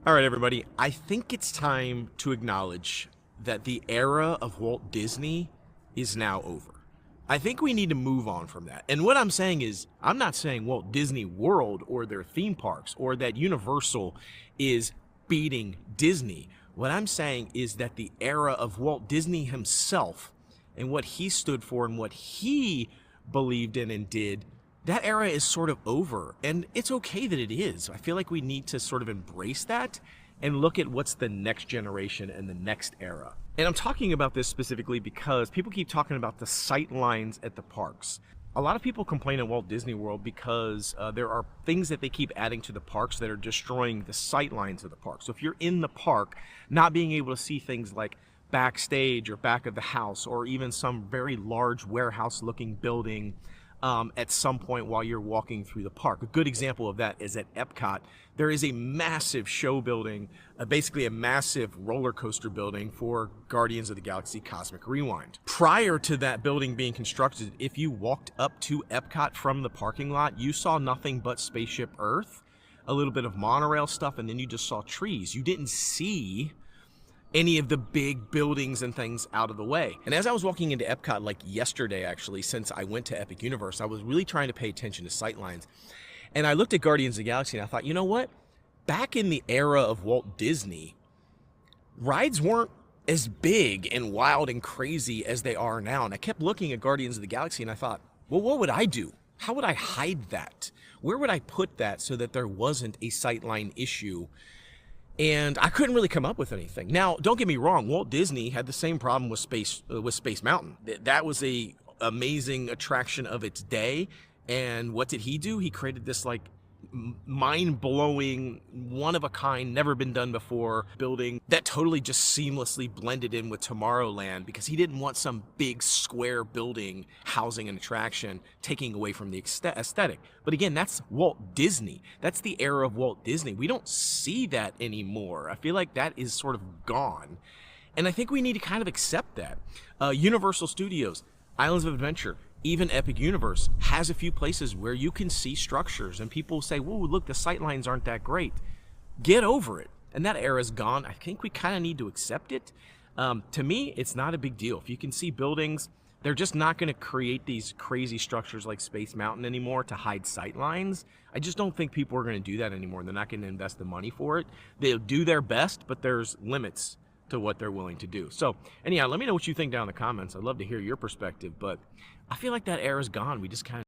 All right, everybody. I think it's time to acknowledge that the era of Walt Disney is now over. I think we need to move on from that. And what I'm saying is, I'm not saying Walt Disney World or their theme parks or that Universal is beating Disney. What I'm saying is that the era of Walt Disney himself and what he stood for and what he believed in and did, that era is sort of over, and it's okay that it is. I feel like we need to sort of embrace that and look at what's the next generation and the next era. And I'm talking about this specifically because people keep talking about the sight lines at the parks. A lot of people complain at Walt Disney World because there are things that they keep adding to the parks that are destroying the sight lines of the park. So if you're in the park, not being able to see things like backstage or back of the house or even some very large warehouse looking building at some point while you're walking through the park. A good example of that is at Epcot. There is a massive show building, basically a massive roller coaster building for Guardians of the Galaxy Cosmic Rewind. Prior to that building being constructed, if you walked up to Epcot from the parking lot, you saw nothing but Spaceship Earth, a little bit of monorail stuff, and then you just saw trees. You didn't see any of the big buildings and things out of the way. And as I was walking into Epcot, like yesterday actually, since I went to Epic Universe, I was really trying to pay attention to sightlines. And I looked at Guardians of the Galaxy and I thought, you know what? Back in the era of Walt Disney, rides weren't as big and wild and crazy as they are now. And I kept looking at Guardians of the Galaxy and I thought, well, what would I do? How would I hide that? Where would I put that so that there wasn't a sightline issue? And I couldn't really come up with anything. Now, don't get me wrong, Walt Disney had the same problem with Space Mountain. That was a amazing attraction of its day. And what did he do? He created this like mind-blowing, one-of-a-kind, never been done before building that totally just seamlessly blended in with Tomorrowland because he didn't want some big square building housing an attraction taking away from the aesthetic. But again, that's Walt Disney. That's the era of Walt Disney. We don't see that anymore. I feel like that is sort of gone. And I think we need to kind of accept that. Universal Studios, Islands of Adventure, even Epic Universe has a few places where you can see structures and people say, whoa, look, the sightlines aren't that great. Get over it. And that era's gone. I think we kind of need to accept it. To me, it's not a big deal. If you can see buildings, they're just not going to create these crazy structures like Space Mountain anymore to hide sightlines. I just don't think people are going to do that anymore. They're not going to invest the money for it. They'll do their best, but there's limits to what they're willing to do. So anyhow, let me know what you think down in the comments. I'd love to hear your perspective, but I feel like that era's gone. We just kind of